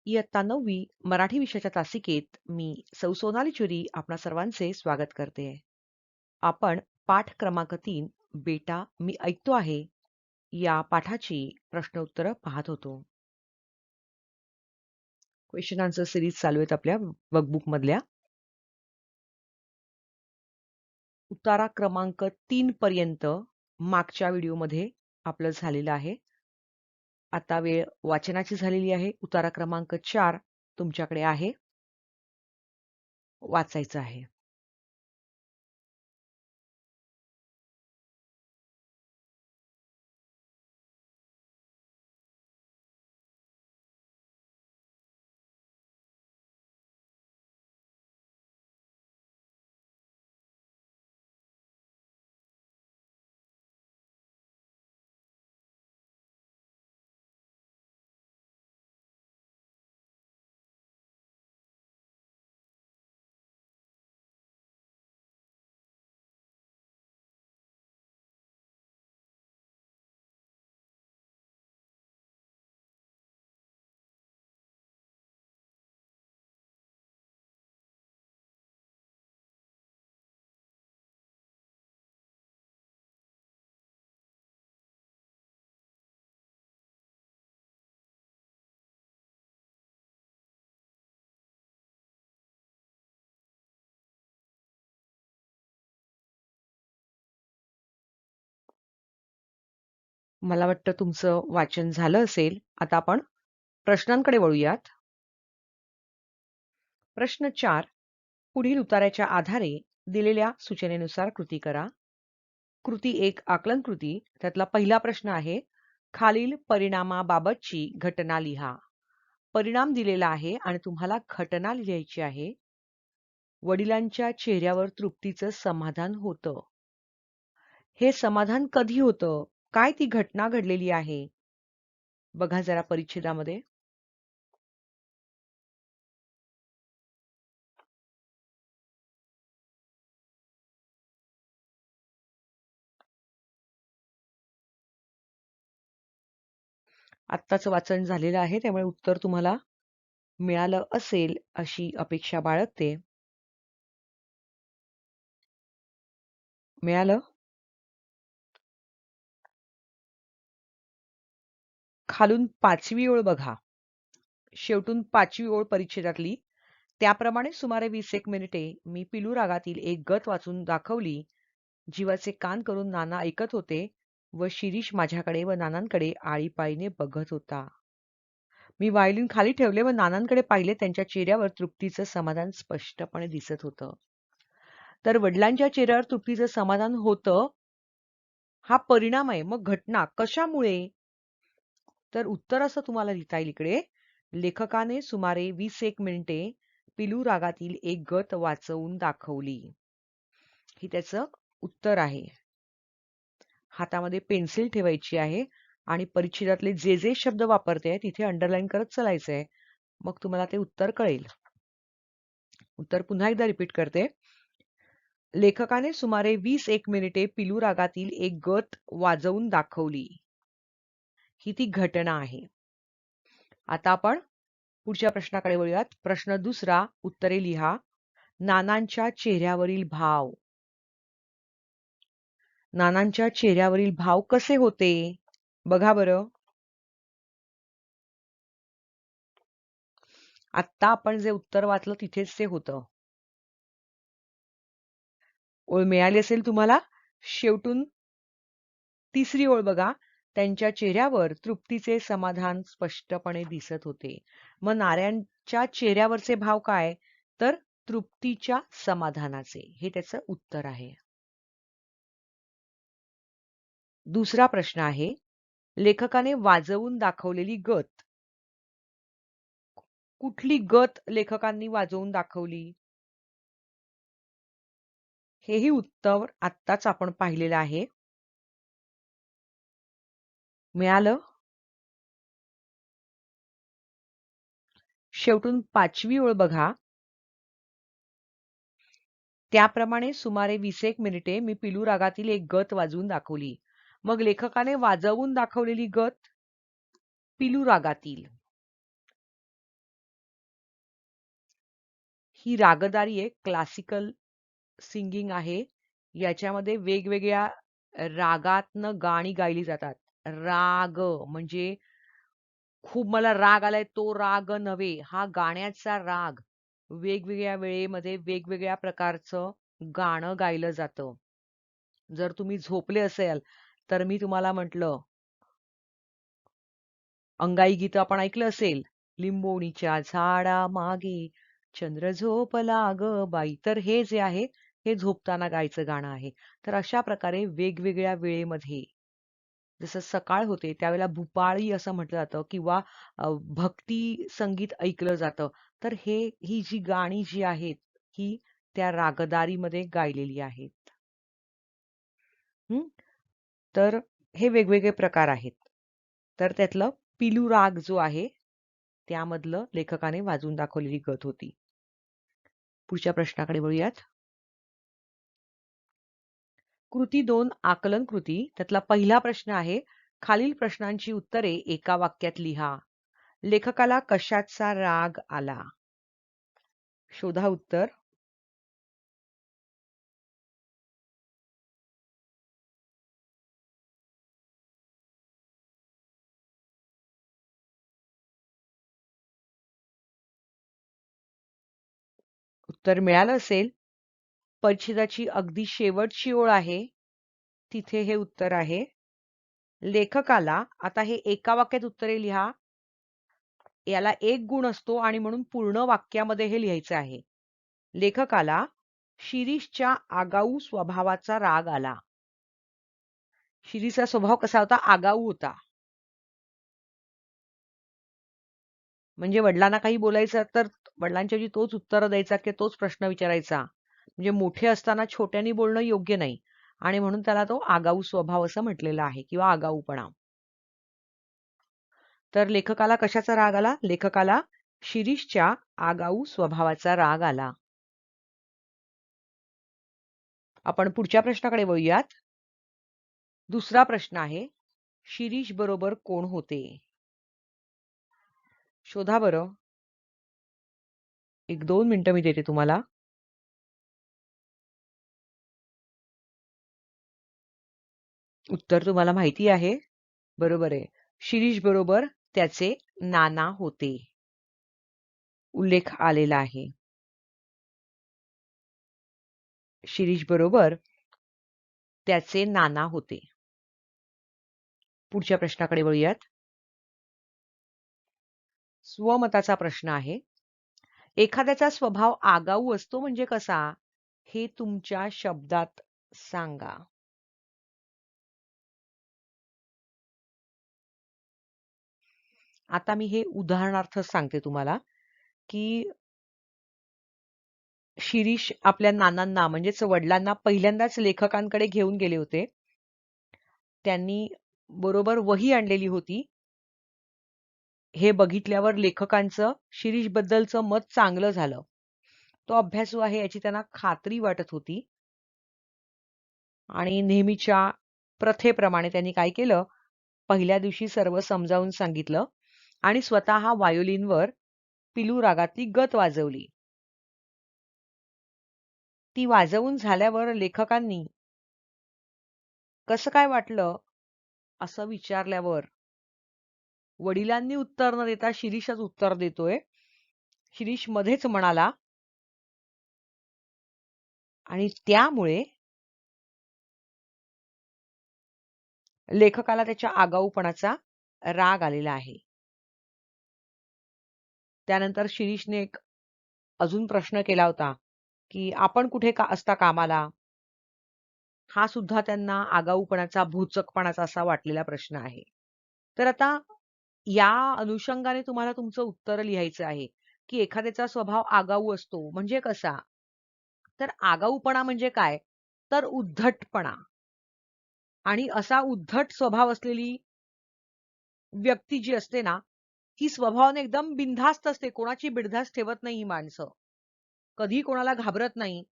इयत्ता 9वी मराठी विषयाच्या तासिकेत मी सौ सोनाली चुरी आपणा सर्वांचे स्वागत करते. आपण पाठ क्रमांक 3 बेटा मी ऐकतो आहे या पाठाची प्रश्नोत्तरं पाहत होतो. क्वेश्चन आन्सर सिरीज चालू आहेत आपल्या वर्कबुक मधल्या. उतारा क्रमांक 3 पर्यंत मागच्या व्हिडिओमध्ये आपलं झालेलं आहे. आता वेळ वाचनाची झालेली आहे. उतारा क्रमांक 4 तुमच्याकडे आहे. वाचायचं आहे. मला वाटतं तुमचं वाचन झालं असेल. आता आपण प्रश्नांकडे वळूयात. प्रश्न 4. पुढील उताऱ्याच्या आधारे दिलेल्या सूचनेनुसार कृती करा. कृती 1 आकलन कृती. त्यातला पहिला प्रश्न आहे, खालील परिणामाबाबतची घटना लिहा. परिणाम दिलेला आहे आणि तुम्हाला घटना लिहायची आहे. वडिलांच्या चेहऱ्यावर तृप्तीचं समाधान होतं. हे समाधान कधी होतं? काय ती घटना घडलेली आहे? बघा जरा परिच्छेदामध्ये. आत्ताच वाचन झालेलं आहे, त्यामुळे उत्तर तुम्हाला मिळालं असेल अशी अपेक्षा बाळगते. मिळालं? खालून 5वी ओळ बघा. शेवटून 5वी ओळ परिच्छेदातली. त्याप्रमाणे सुमारे 20 मिनिटे मी पिलू रागातील एक गत वाचून दाखवली. जीवाचे कान करून नाना ऐकत होते व शिरीष माझ्याकडे व नानांकडे आळीपाळीने बघत होता. मी व्हायोलिन खाली ठेवले व नानांकडे पाहिले. त्यांच्या चेहऱ्यावर तृप्तीचं समाधान स्पष्टपणे दिसत होतं. तर वडिलांच्या चेहऱ्यावर तृप्तीचं समाधान होतं हा परिणाम आहे. मग घटना कशामुळे? तर उत्तर असं तुम्हाला लिहिता येईल इकडे. लेखकाने सुमारे 20 मिनिटे पिलू रागातील एक गत वाचवून दाखवली. ही त्याचं उत्तर आहे. हातामध्ये पेन्सिल ठेवायची आहे आणि परिच्छेदातले जे जे शब्द वापरते तिथे अंडरलाईन करत चालायचं आहे. मग तुम्हाला ते उत्तर कळेल. उत्तर पुन्हा एकदा रिपीट करते. लेखकाने सुमारे 20 मिनिटे पिलू रागातील एक गत वाजवून दाखवली. ही ती घटना आहे. आता आपण पुढच्या प्रश्नाकडे वळूयात. प्रश्न 2. उत्तरे लिहा. नानांच्या चेहऱ्यावरील भाव. नानांच्या चेहऱ्यावरील भाव कसे होते? बघा बरं. आत्ता आपण जे उत्तर वाचलं तिथेच ते होतं. ओळ मिळाली असेल तुम्हाला. शेवटून 3री ओळ बघा. त्यांच्या चेहऱ्यावर तृप्तीचे समाधान स्पष्टपणे दिसत होते. मग नाऱ्यांच्या चेहऱ्यावरचे भाव काय? तर तृप्तीच्या समाधानाचे. हे त्याचं उत्तर आहे. दुसरा प्रश्न आहे, लेखकाने वाजवून दाखवलेली गत. कुठली गत लेखकांनी वाजवून दाखवली? हेही उत्तर आत्ताच आपण पाहिलेलं आहे. मिळालं? शेवटून 5वी ओळ बघा. त्याप्रमाणे सुमारे 20 मिनिटे मी पिलू रागातील एक गत वाजवून दाखवली. मग लेखकाने वाजवून दाखवलेली गत पिलू रागातील. ही रागदारी आहे, क्लासिकल सिंगिंग आहे. याच्यामध्ये वेगवेगळ्या रागातनं गाणी गायली जातात. राग म्हणजे खूप मला राग आलाय तो राग नव्हे, हा गाण्याचा राग. वेगवेगळ्या वेळेमध्ये वेगवेगळ्या प्रकारचं गाणं गायलं जातं. जर तुम्ही झोपले असाल, तर मी तुम्हाला म्हटलं, अंगाई गीत आपण ऐकलं असेल. लिंबोणीच्या झाडा मागे चंद्र झोपला ग बाई. तर हे जे आहे, हे झोपताना गायचं गाणं आहे. तर अशा प्रकारे वेगवेगळ्या वेळेमध्ये जसं सकाळ होते त्यावेळेला भूपाळी असं म्हटलं जातं किंवा भक्ती संगीत ऐकलं जातं. तर ही जी गाणी जी आहेत, ही त्या रागदारीमध्ये गायलेली आहेत. हं? तर हे वेगवेगळे प्रकार आहेत. तर त्यातलं पिलू राग जो आहे, त्यामधलं लेखकाने वाजवून दाखवलेली गत होती. पुढच्या प्रश्नाकडे वळूयात. कृती 2 आकलन कृती. त्यातला पहिला प्रश्न आहे, खालील प्रश्नांची उत्तरे एका वाक्यात लिहा. लेखकाला कशाचा राग आला? शोधा उत्तर. उत्तर मिळालं असेल. परिच्छेदाची अगदी शेवटची ओळ आहे. तिथे हे उत्तर आहे. लेखकाला, आता हे एका वाक्यात उत्तरे लिहा. याला एक गुण असतो आणि म्हणून पूर्ण वाक्यामध्ये हे लिहायचं आहे. लेखकाला शिरीषच्या आगाऊ स्वभावाचा राग आला. शिरीषचा स्वभाव कसा होता? आगाऊ होता. म्हणजे वडिलांना काही बोलायचं तर वडिलांच्या ऐवजी तोच उत्तर द्यायचा की तोच प्रश्न विचारायचा. म्हणजे मोठे असताना छोट्यांनी बोलणं योग्य नाही आणि म्हणून त्याला तो आगाऊ स्वभाव असं म्हटलेलं आहे किंवा आगाऊपणा. तर लेखकाला कशाचा राग आला? लेखकाला शिरीषच्या आगाऊ स्वभावाचा राग आला. आपण पुढच्या प्रश्नाकडे वळूयात. दुसरा प्रश्न आहे, शिरीष बरोबर कोण होते? शोधा बरं. 1-2 मिनिटं मी देते तुम्हाला. उत्तर तुम्हाला माहिती आहे. बरोबर आहे. शिरीष बरोबर त्याचे नाना होते. उल्लेख आलेला आहे. शिरीष बरोबर त्याचे नाना होते. पुढच्या प्रश्नाकडे वळूयात. स्वमताचा प्रश्न आहे. एखाद्याचा स्वभाव आगाऊ असतो म्हणजे कसा? हे तुमच्या शब्दात सांगा. आता मी हे उदाहरणार्थ सांगते तुम्हाला, की शिरीष आपल्या नानांना म्हणजेच वडिलांना पहिल्यांदाच लेखकांकडे घेऊन गेले होते. त्यांनी बरोबर वही आणलेली होती. हे बघितल्यावर लेखकांचं शिरीषबद्दलचं मत चांगलं झालं. तो अभ्यासू आहे याची त्यांना खात्री वाटत होती. आणि नेहमीच्या प्रथेप्रमाणे त्यांनी काय केलं? पहिल्या दिवशी सर्व समजावून सांगितलं आणि स्वतः व्हायोलिनवर पिलू रागातली गत वाजवली. ती वाजवून झाल्यावर लेखकांनी कसं काय वाटलं? असं विचारल्यावर वडिलांनी उत्तर न देता शिरीषच उत्तर देतोय. शिरीष मध्येच म्हणाला आणि त्यामुळे लेखकाला त्याच्या आगाऊपणाचा राग आलेला आहे. त्यानंतर शिरीषने एक अजून प्रश्न केला होता, की आपण कुठे असता कामाला? हा सुद्धा त्यांना आगाऊपणाचा, भोचकपणाचा असा वाटलेला प्रश्न आहे. तर आता या अनुषंगाने तुम्हाला तुमचं उत्तर लिहायचं आहे, की एखाद्याचा स्वभाव आगाऊ असतो म्हणजे कसा? तर आगाऊपणा म्हणजे काय? तर उद्धटपणा. आणि असा उद्धट स्वभाव असलेली व्यक्ती जी असते ना, ही स्वभावाने एकदम बिनधास्त असते. कोणाची बिनधास्त ठेवत नाही ही माणसं. कधी कोणाला घाबरत नाही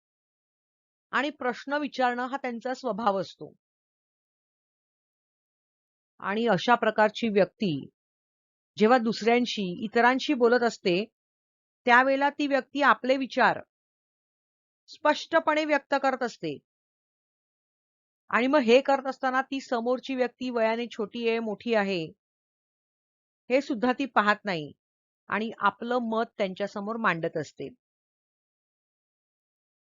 आणि प्रश्न विचारणं हा त्यांचा स्वभाव असतो. आणि अशा प्रकारची व्यक्ती जेव्हा दुसऱ्यांशी, इतरांशी बोलत असते, त्यावेळेला ती व्यक्ती आपले विचार स्पष्टपणे व्यक्त करत असते. आणि मग हे करत असताना ती समोरची व्यक्ती वयाने छोटी आहे, मोठी आहे, हे सुद्धा ती पाहत नाही आणि आपलं मत त्यांच्यासमोर मांडत असते.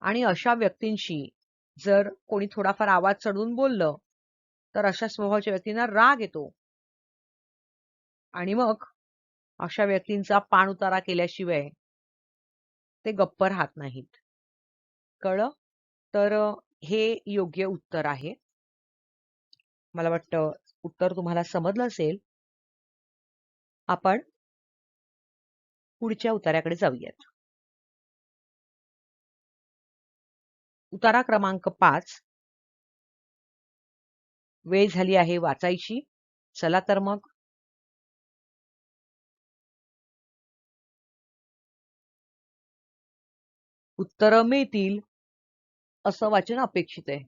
आणि अशा व्यक्तींशी जर कोणी थोडाफार आवाज चढवून बोललं, तर अशा स्वभावाच्या व्यक्तींना राग येतो आणि मग अशा व्यक्तींचा पाणउतारा केल्याशिवाय ते गप्प राहत नाहीत. कळलं? तर हे योग्य उत्तर आहे. मला वाटतं उत्तर तुम्हाला समजलं असेल. आपण पुढच्या उतार्याकडे जाऊयात. उतारा क्रमांक 5. वेळ झाली आहे वाचायची. चला तर मग. उत्तरं मिळतील असं वाचन अपेक्षित आहे.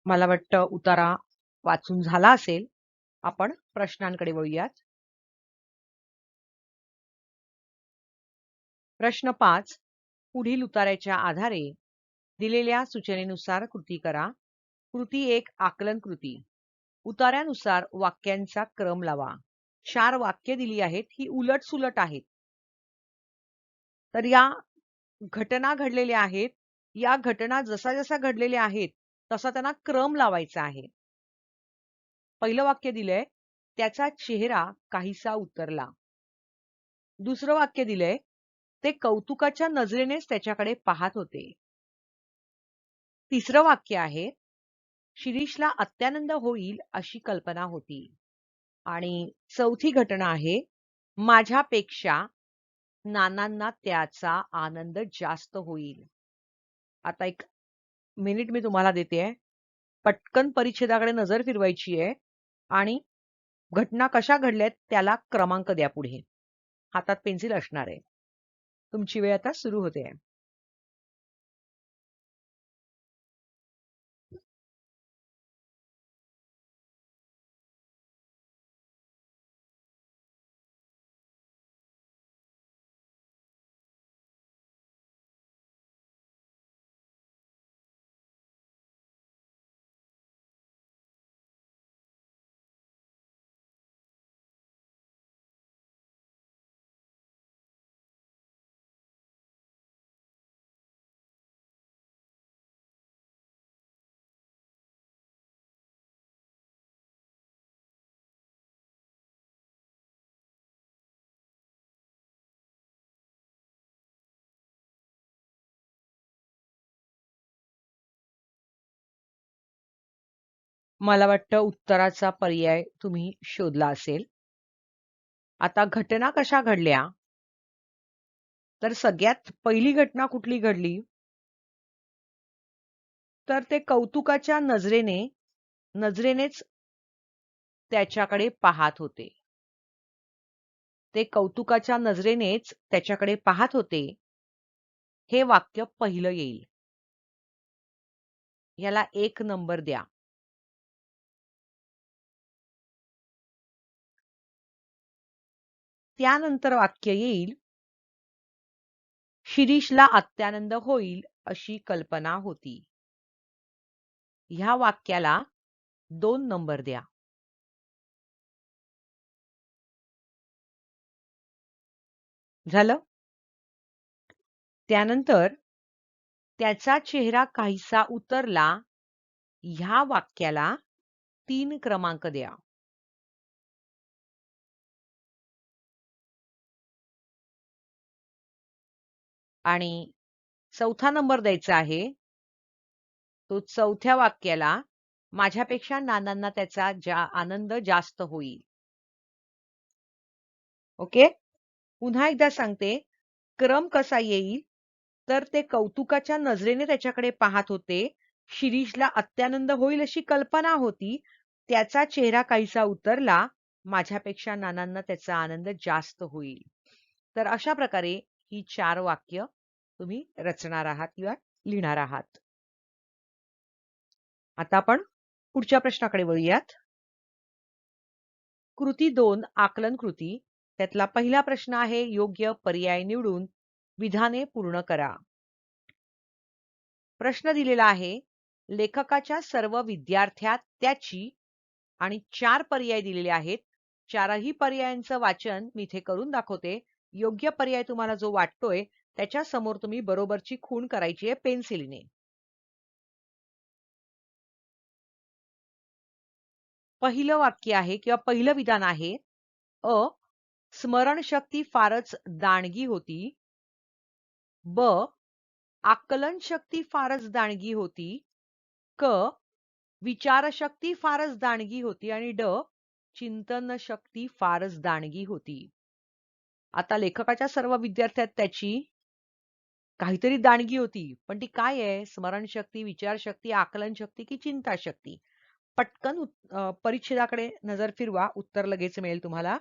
मला वाटतं उतारा वाचून झाला असेल. आपण प्रश्नांकडे वळूयात. प्रश्न 5. पुढील उतार्याच्या आधारे दिलेल्या सूचनेनुसार कृती करा. कृती 1. आकलन कृती. उतार्यानुसार वाक्यांचा क्रम लावा. 4 वाक्य दिली आहेत, ही उलट-सुलट आहेत. तर या घटना घडलेल्या आहेत. या घटना जसा घडलेल्या आहेत, तसा त्यांना क्रम लावायचा आहे. पहिलं वाक्य दिलंय, त्याचा चेहरा काहीसा उतरला. दुसरं वाक्य दिलंय, ते कौतुकाच्या नजरेनेच त्याच्याकडे पाहत होते. तिसरं वाक्य आहे, शिरीषला अत्यानंद होईल अशी कल्पना होती. आणि चौथी घटना आहे, माझ्यापेक्षा नानांना त्याचा आनंद जास्त होईल. आता एक मिनिट मी तुम्हाला देतेय. पटकन परिच्छेदाकडे नजर फिरवायची आहे आणि घटना कशा घडल्यात त्याला क्रमांक द्या पुढे. हातात पेन्सिल असणार आहे. तुमची वेळ आता सुरू होते. मला वाटतं उत्तराचा पर्याय तुम्ही शोधला असेल. आता घटना कशा घडल्या? तर सगळ्यात पहिली घटना कुठली घडली? तर ते कौतुकाच्या नजरेनेच त्याच्याकडे पाहत होते. ते कौतुकाच्या नजरेनेच त्याच्याकडे पाहत होते. हे वाक्य पहिलं येईल. ह्याला 1 नंबर द्या. त्यानंतर वाक्य येईल, शिरीषला अत्यानंद होईल अशी कल्पना होती. ह्या वाक्याला 2 नंबर द्या. झालं? त्यानंतर त्याचा चेहरा काहीसा उतरला ह्या वाक्याला 3 क्रमांक द्या. आणि चौथा नंबर द्यायचा आहे. तो चौथ्या वाक्याला माझ्यापेक्षा नानांना त्याचा आनंद जास्त होईल. ओके? पुन्हा एकदा सांगते, क्रम कसा येईल? तर ते कौतुकाच्या नजरेने त्याच्याकडे पाहत होते. शिरीषला अत्यानंद होईल अशी कल्पना होती. त्याचा चेहरा काहीसा उतरला. माझ्यापेक्षा नानांना त्याचा आनंद जास्त होईल. तर अशा प्रकारे ही 4 वाक्य तुम्ही रचणार आहात किंवा लिहिणार आहात. आता आपण पुढच्या प्रश्नाकडे वळूयात. कृती 2 आकलन कृती. त्यातला पहिला प्रश्न आहे योग्य पर्याय निवडून विधाने पूर्ण करा. प्रश्न दिलेला आहे लेखकाच्या सर्व विद्यार्थ्यात त्याची आणि 4 पर्याय दिलेले आहेत. 4ही पर्यायांचं वाचन मी इथे करून दाखवते. योग्य पर्याय तुम्हाला जो वाटतोय त्याच्या समोर तुम्ही बरोबरची खूण करायची आहे पेन्सिलीने. पहिलं वाक्य आहे किंवा पहिलं विधान आहे अ. स्मरणशक्ती फारच दांडगी होती. ब. आकलन शक्ती फारच दांडगी होती. क. विचारशक्ती फारच दांडगी होती आणि ड. चिंतन शक्ती फारच दांडगी होती. आता लेखकाच्या सर्व विद्यार्थ्यात त्याची काहीतरी दांडगी होती, पण ती काय आहे? स्मरणशक्ती, विचारशक्ती, आकलनशक्ती की चिंताशक्ती? पटकन परिच्छेदाकडे नजर फिरवा, उत्तर लगेच मिळेल तुम्हाला.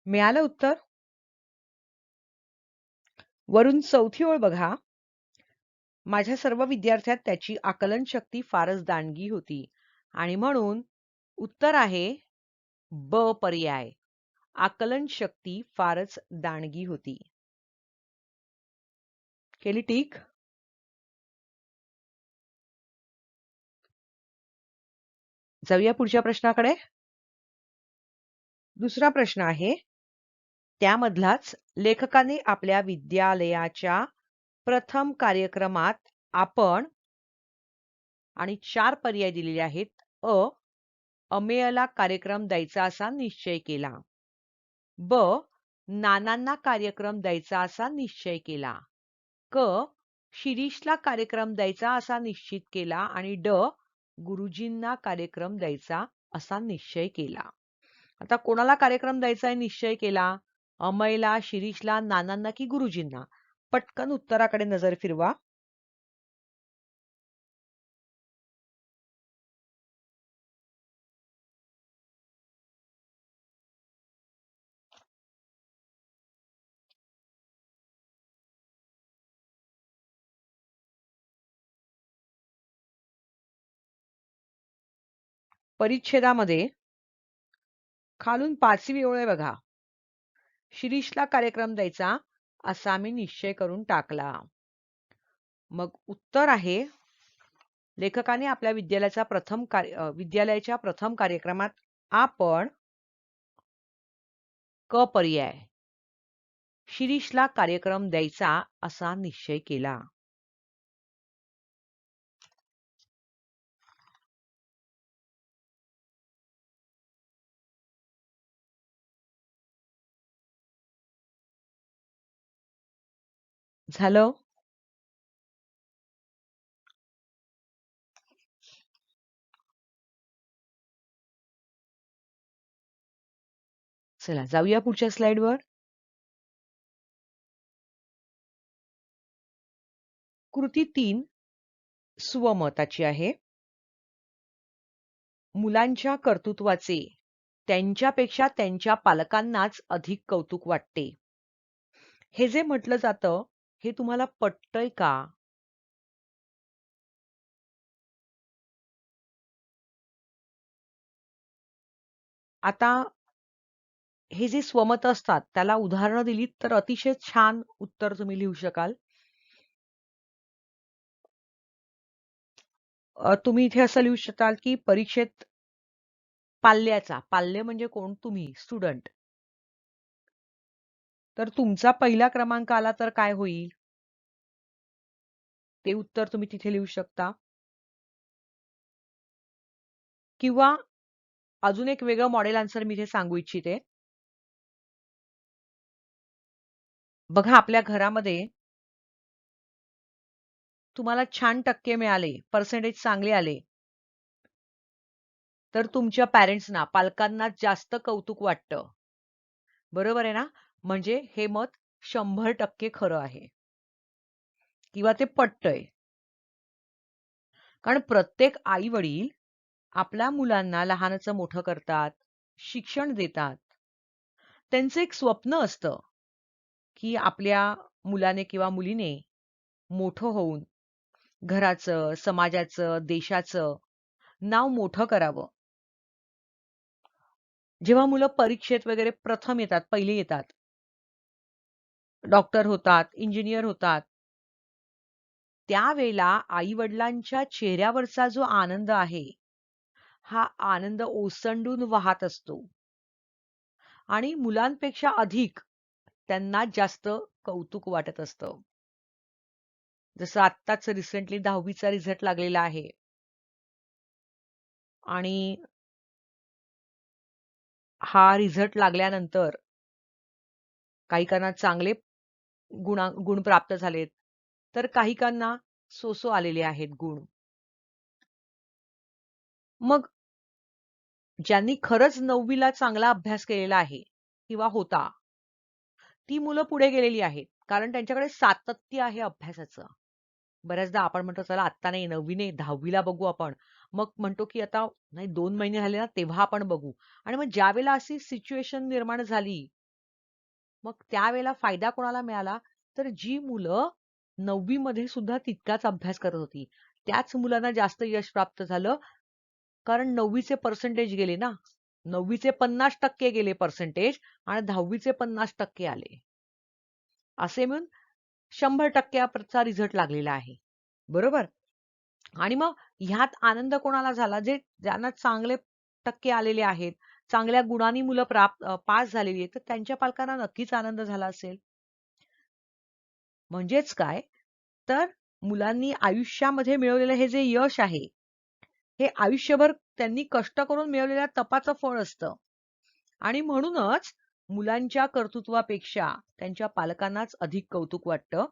मिळालं उत्तर? वरून चौथी ओळ बघा. माझ्या सर्व विद्यार्थ्यात त्याची आकलन शक्ती फारच दांडगी होती आणि म्हणून उत्तर आहे ब पर्याय. आकलन शक्ती फारच दांडगी होती. केली टीक? जाऊया पुढच्या प्रश्नाकडे. दुसरा प्रश्न आहे त्यामधलाच लेखकाने आपल्या विद्यालयाच्या प्रथम कार्यक्रमात आपण आणि 4 पर्याय दिलेले आहेत. अ. अमेयला कार्यक्रम द्यायचा असा निश्चय केला. ब. नानांना कार्यक्रम द्यायचा असा निश्चय केला. क. शिरीषला कार्यक्रम द्यायचा असा निश्चित केला आणि ड. गुरुजींना कार्यक्रम द्यायचा असा निश्चय केला. आता कोणाला कार्यक्रम द्यायचा आहे निश्चय केला? अमयला, शिरीषला, नानांना की गुरुजींना? पटकन उत्तराकडे नजर फिरवा. परिच्छेदामध्ये खालून 5वी ओळ आहे बघा. शिरीषला कार्यक्रम द्यायचा असा मी निश्चय करून टाकला. मग उत्तर आहे लेखकाने आपल्या विद्यालयाच्या प्रथम कार्यक्रमात आपण क पर्याय शिरीषला कार्यक्रम द्यायचा असा निश्चय केला. झालं? चला जाऊया पुढच्या स्लाइडवर. कृती 3 स्वमताची आहे. मुलांच्या कर्तृत्वाचे त्यांच्यापेक्षा त्यांच्या पालकांनाच अधिक कौतुक वाटते. हे जे म्हटलं जातं हे तुम्हाला पटतंय का? आता हे जे स्वमत असतात त्याला उदाहरणं दिलीत तर अतिशय छान उत्तर तुम्ही लिहू शकाल. तुम्ही इथे असं लिहू शकाल की परीक्षेत पाल्य म्हणजे कोण? तुम्ही स्टुडंट. तर तुमचा पहिला क्रमांक आला तर काय होईल? ते उत्तर तुम्ही तिथे लिहू शकता. किंवा अजून एक वेगळं मॉडेल आन्सर मी इथे सांगू इच्छिते. बघा आपल्या घरामध्ये तुम्हाला छान टक्के मिळाले, पर्सेंटेज चांगले आले, तर तुमच्या पॅरेंट्सना, पालकांना जास्त कौतुक वाटतं. बरोबर आहे ना? म्हणजे हे मत 100% खरं आहे किंवा ते पटतंय. कारण प्रत्येक आई-वडील आपल्या मुलांना लहानाचं मोठं करतात, शिक्षण देतात. त्यांचं एक स्वप्न असतं, की आपल्या मुलाने किंवा मुलीने मोठं होऊन घराचं, समाजाचं, देशाचं नाव मोठं करावं. जेव्हा मुलं परीक्षेत वगैरे प्रथम येतात, पहिले येतात, डॉक्टर होतात, इंजिनियर होतात, त्यावेळेला आई-वडिलांच्या चेहऱ्यावरचा जो आनंद आहे, हा आनंद ओसंडून वाहत असतो आणि मुलांपेक्षा अधिक त्यांना जास्त कौतुक वाटत असतं. जसं आत्ताच रिसेंटली 10वी रिझल्ट लागलेला आहे आणि हा रिझल्ट लागल्यानंतर काहीकांना चांगले गुण प्राप्त झालेत, तर काहीकांना सो आलेले आहेत गुण. मग ज्यांनी खरंच 9वी चांगला अभ्यास केलेला आहे किंवा होता, ती मुलं पुढे गेलेली आहेत. कारण त्यांच्याकडे सातत्य आहे अभ्यासाचं. बऱ्याचदा आपण म्हणतो चला आत्ता नाही 9वी नाही 10वी बघू आपण. मग म्हणतो की आता नाही 2 महिने झाले ना तेव्हा आपण बघू. आणि मग ज्यावेळेला अशी सिच्युएशन निर्माण झाली, मग त्यावेळेला फायदा कोणाला मिळाला? तर जी मुलं 9वी मध्ये सुद्धा तितकाच अभ्यास करत होती. त्याच मुलांना जास्त यश प्राप्त झालं. कारण 9वीचे पर्सेंटेज गेले ना. 9वीचे 50% गेले पर्सेंटेज आणि 10वीचे 50% आले. असे मिळून 100%चा रिझल्ट लागलेला आहे. बरोबर? आणि मग ह्यात आनंद कोणाला झाला? ज्यांना चांगले टक्के आलेले आहेत, चांगल्या गुणांनी मुलं पास झालेली आहेत, तर त्यांच्या पालकांना नक्कीच आनंद झाला असेल. म्हणजेच काय? तर मुलांनी आयुष्यामध्ये मिळवलेलं हे जे यश आहे, हे आयुष्यभर त्यांनी कष्ट करून मिळवलेल्या तपाचं फळ असतं. आणि म्हणूनच मुलांच्या कर्तृत्वापेक्षा त्यांच्या पालकांनाच अधिक कौतुक वाटतं.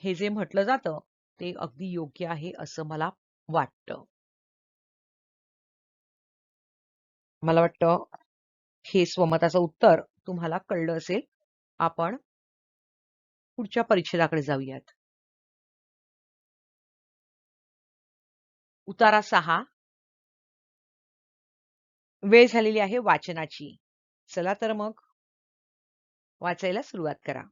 हे जे म्हटलं जातं, ते अगदी योग्य आहे असं मला वाटतं. मला वाटतं हे स्वमताचं उत्तर तुम्हाला कळलं असेल. आपण पुढच्या परीक्षेदाकडे जाऊयात. उतारा 6. वेळ झालेली आहे वाचनाची. चला तर मग वाचायला सुरुवात करा.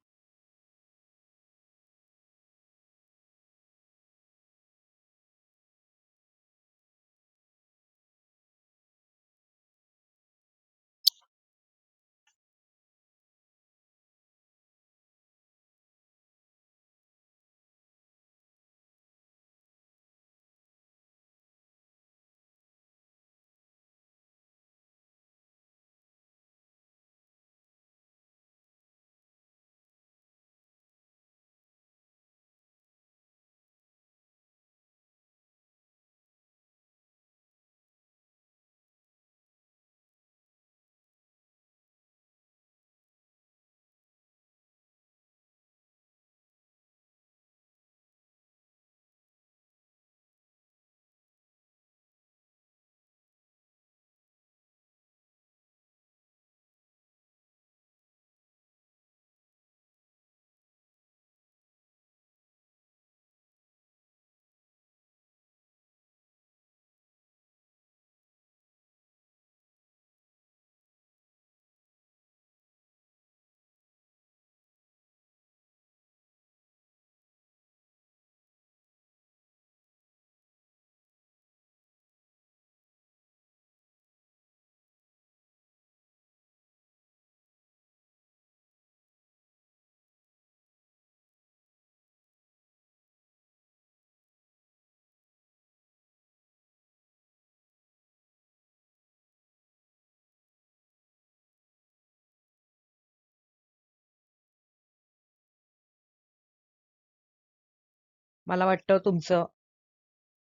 मला वाटतं तुमचं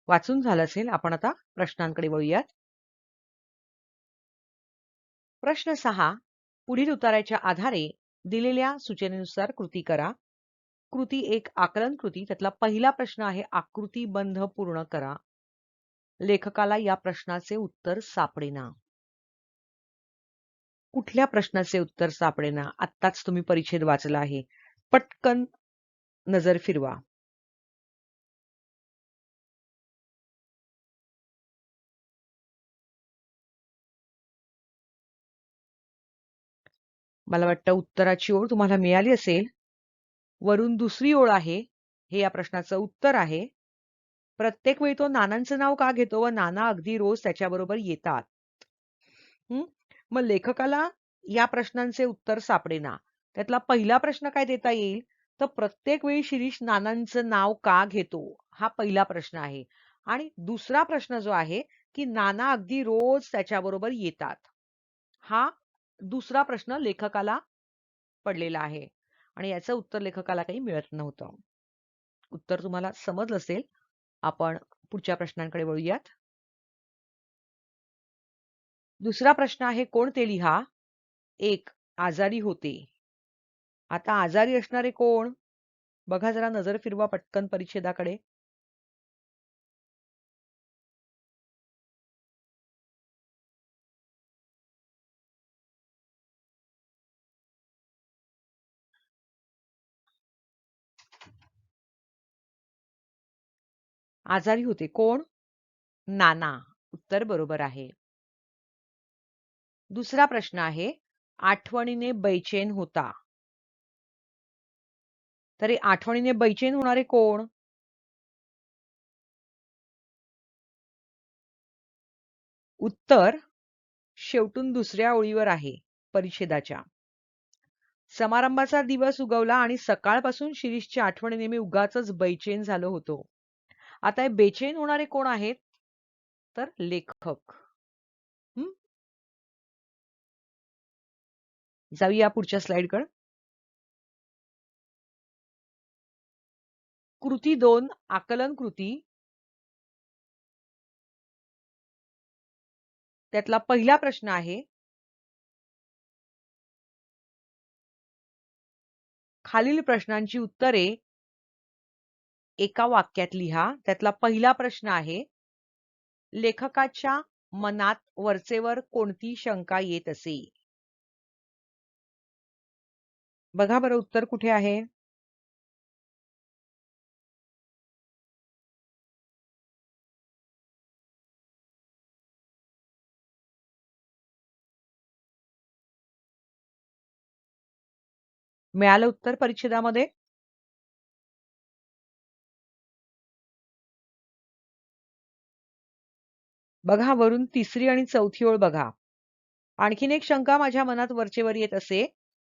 वाचून झालं असेल. आपण आता प्रश्नांकडे वळूयात. प्रश्न 6. पुढील उत्तराच्या आधारे दिलेल्या सूचनेनुसार कृती करा. कृती 1 आकलन कृती. त्यातला पहिला प्रश्न आहे आकृतीबंध पूर्ण करा. लेखकाला या प्रश्नाचे उत्तर सापडेना. कुठल्या प्रश्नाचे उत्तर सापडेना? आत्ताच तुम्ही परिच्छेद वाचला आहे. पटकन नजर फिरवा. मला वाटतं उत्तराची ओळ तुम्हाला मिळाली असेल. वरून दुसरी ओळ आहे. हे या प्रश्नाचं उत्तर आहे. प्रत्येक वेळी तो नानांचं नाव का घेतो व नाना अगदी रोज त्याच्याबरोबर येतात? मग लेखकाला या प्रश्नांचे उत्तर सापडेना. त्यातला पहिला प्रश्न काय देता येईल? तर प्रत्येक वेळी शिरीष नानांचं नाव का घेतो? हा पहिला प्रश्न आहे. आणि दुसरा प्रश्न जो आहे की नाना अगदी रोज त्याच्याबरोबर येतात. हा दुसरा प्रश्न लेखकाला पडलेला आहे. आणि याचं उत्तर लेखकाला काही मिळत नव्हतं. उत्तर तुम्हाला समजलं असेल. आपण पुढच्या प्रश्नांकडे वळूयात. दुसरा प्रश्न आहे कोण ते लिहा. 1 आजारी होते. आता आजारी असणारे कोण? बघा जरा नजर फिरवा पटकन परिच्छेदाकडे. आजारी होते कोण? नाना. उत्तर बरोबर आहे. दुसरा प्रश्न आहे आठवणीने बैचेन होता. तर आठवणीने बैचेन होणारे कोण? उत्तर शेवटून दुसऱ्या ओळीवर आहे परिच्छेदाच्या. समारंभाचा दिवस उगवला आणि सकाळपासून शिरीषची आठवण नेहमी उगाचच बैचेन झालो होतो. आता हे बेचैन होणारे कोण आहेत? तर लेखक. जाऊया पुढच्या स्लाइडकडे. कृती 2 आकलन कृती. त्यातला पहिला प्रश्न आहे खालील प्रश्नांची उत्तरे एका वाक्यात लिहा. त्यातला पहिला प्रश्न आहे लेखकाच्या मनात वरचेवर कोणती शंका येत असे? बघा बरं उत्तर कुठे आहे? मिळालं उत्तर परिच्छेदामध्ये? बघा वरून तिसरी आणि चौथी ओळ बघा. आणखीन एक शंका माझ्या मनात वरचेवर येत असे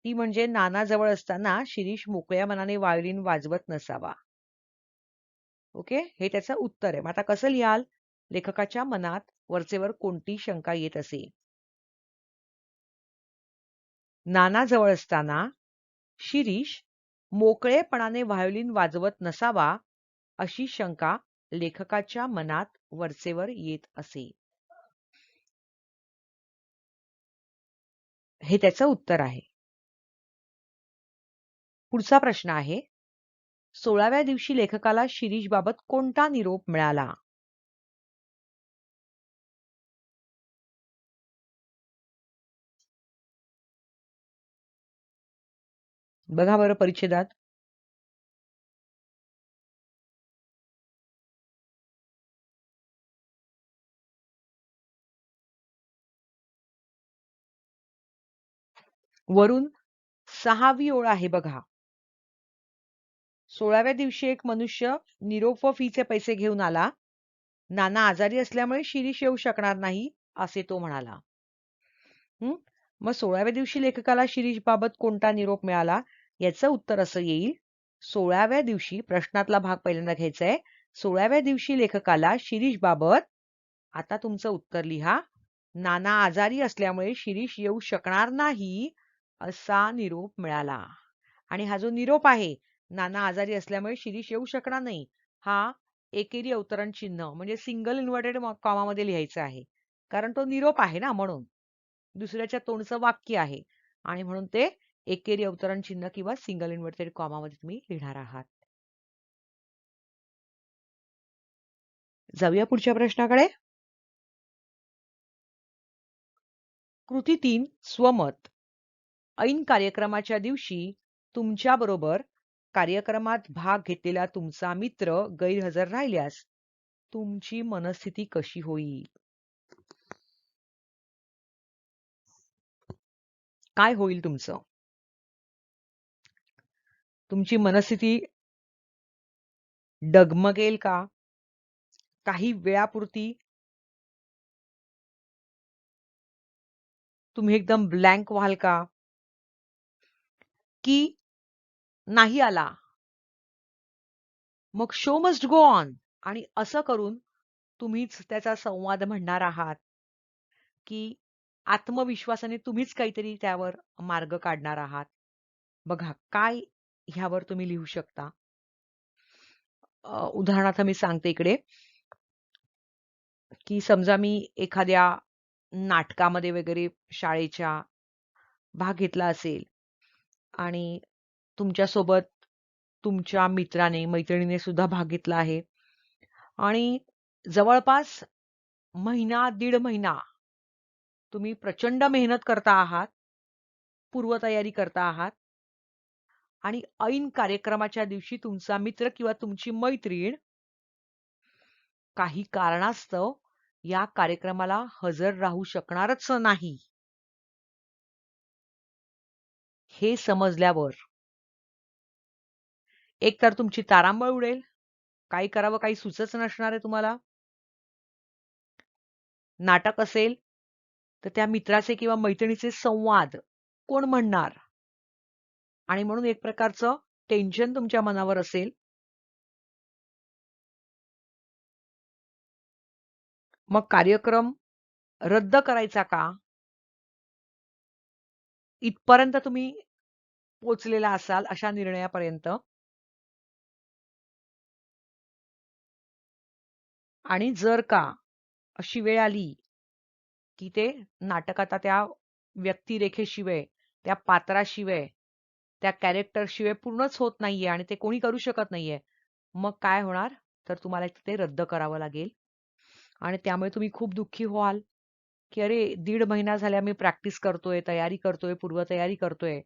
ती म्हणजे नाना जवळ असताना शिरीष मोकळ्या मनाने वायोलिन वाजवत नसावा. ओके, हे त्याचं उत्तर आहे. मग आता कसं लिहाल? लेखकाच्या मनात वरचेवर कोणती शंका येत असे? नाना जवळ असताना शिरीष मोकळेपणाने व्हायोलिन वाजवत नसावा अशी शंका लेखकाच्या मनात वरचेवर येत असे. हे त्याचं उत्तर आहे. पुढचा प्रश्न आहे 16व्या दिवशी लेखकाला शिरीषबाबत कोणता निरोप मिळाला? बघा बरं परिच्छेदात. वरून 6वी ओळ आहे बघा. 16व्या दिवशी एक मनुष्य निरोप व फीचे पैसे घेऊन आला. नाना आजारी असल्यामुळे शिरीष येऊ शकणार नाही असे तो म्हणाला. मग 16व्या दिवशी लेखकाला शिरीष बाबत कोणता निरोप मिळाला? याचं उत्तर असं येईल 16व्या दिवशी प्रश्नातला भाग पहिल्यांदा घ्यायचा आहे. 16व्या दिवशी लेखकाला शिरीष बाबत आता तुमचं उत्तर लिहा. नाना आजारी असल्यामुळे शिरीष येऊ शकणार नाही असा निरोप मिळाला. आणि हा जो निरोप आहे नाना आजारी असल्यामुळे शिरीष येऊ शकणार नाही हा एकेरी अवतरण चिन्ह म्हणजे सिंगल इन्व्हर्टेड कॉमामध्ये लिहायचा आहे. कारण तो निरोप आहे ना म्हणून. दुसऱ्याच्या तोंडचं वाक्य आहे आणि म्हणून ते एकेरी अवतरण चिन्ह किंवा सिंगल इन्व्हर्टेड कॉमामध्ये तुम्ही लिहिणार आहात. जाऊया पुढच्या प्रश्नाकडे. कृती 3 स्वमत. ऐन कार्यक्रमाच्या दिवशी तुमच्याबरोबर कार्यक्रमात भाग घेतलेला तुमचा मित्र गैरहजर राहिल्यास तुमची मनस्थिती कशी होईल? काय होईल तुमचं? तुमची मनस्थिती डगमगेल का? काही वेळापुरती तुम्ही एकदम ब्लँक व्हाल का? की नाही आला मग शो मस्ट गो ऑन आणि असं करून तुम्हीच त्याचा संवाद म्हणणार आहात की आत्मविश्वासाने तुम्हीच काहीतरी त्यावर मार्ग काढणार आहात? बघा काय ह्यावर तुम्ही लिहू शकता. उदाहरणार्थ मी सांगते इकडे की समजा मी एखाद्या नाटकामध्ये वगैरे शाळेच्या भाग घेतला असेल आणि तुमच्यासोबत तुमच्या मित्राने, मैत्रिणीने सुद्धा भाग घेतला आहे आणि जवळपास महिना, दीड महिना तुम्ही प्रचंड मेहनत करता आहात, पूर्वतयारी करता आहात आणि ऐन कार्यक्रमाच्या दिवशी तुमचा मित्र किंवा तुमची मैत्रीण काही कारणास्तव या कार्यक्रमाला हजर राहू शकणारच नाही. हे समजल्यावर एकतर तुमची तारांबळ उडेल, काय करावं काही सुचच नसणार आहे तुम्हाला. नाटक असेल तर त्या मित्राचे किंवा मैत्रिणीचे संवाद कोण म्हणणार? आणि म्हणून एक प्रकारचं टेन्शन तुमच्या मनावर असेल. मग कार्यक्रम रद्द करायचा का? इथपर्यंत तुम्ही पोचलेला असाल अशा निर्णयापर्यंत. आणि जर का अशी वेळ आली की ते नाटक आता त्या व्यक्तिरेखेशिवाय, त्या पात्राशिवाय, त्या कॅरेक्टरशिवाय पूर्णच होत नाहीये आणि ते कोणी करू शकत नाहीये. मग काय होणार? तर तुम्हाला ते रद्द करावं लागेल आणि त्यामुळे तुम्ही खूप दुःखी व्हाल, की अरे 1.5 महिना झाला मी प्रॅक्टिस करतोय, तयारी करतोय, पूर्वतयारी करतोय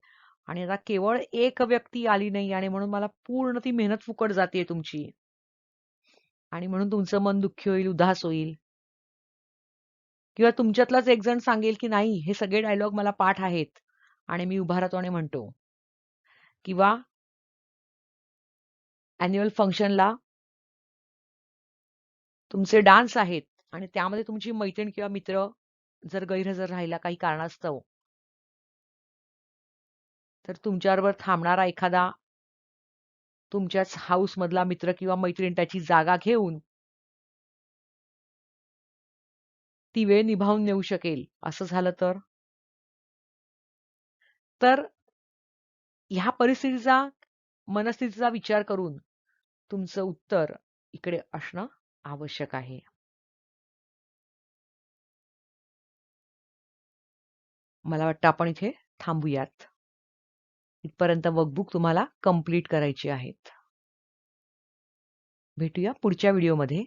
आणि आता केवळ एक व्यक्ती आली नाही आणि म्हणून मला पूर्ण ती मेहनत फुकट जातेय तुमची. आणि म्हणून तुमचं मन दुःखी होईल, उदास होईल. किंवा तुमच्यातलाच एक जण सांगेल की नाही हे सगळे डायलॉग मला पाठ आहेत आणि मी उभा राहतो आणि म्हणतो. किंवा अॅन्युअल फंक्शनला तुमचे डान्स आहेत आणि त्यामध्ये तुमची मैत्रीण किंवा मित्र जर गैरहजर राहिला काही कारणास्तव, तर तुमच्याबरोबर थांबणारा एखादा तुमच्याच हाऊस मधला मित्र किंवा मैत्रीण त्याची जागा घेऊन ती वेळ निभावून नेऊ शकेल. असं झालं तर ह्या परिस्थितीचा, मनस्थितीचा विचार करून तुमचं उत्तर इकडे असणं आवश्यक आहे. मला वाटतं आपण इथे थांबूयात. इथपर्यंत वर्कबुक तुम्हाला कंप्लीट करायची आहेत. भेटूया पुढच्या व्हिडिओमध्ये.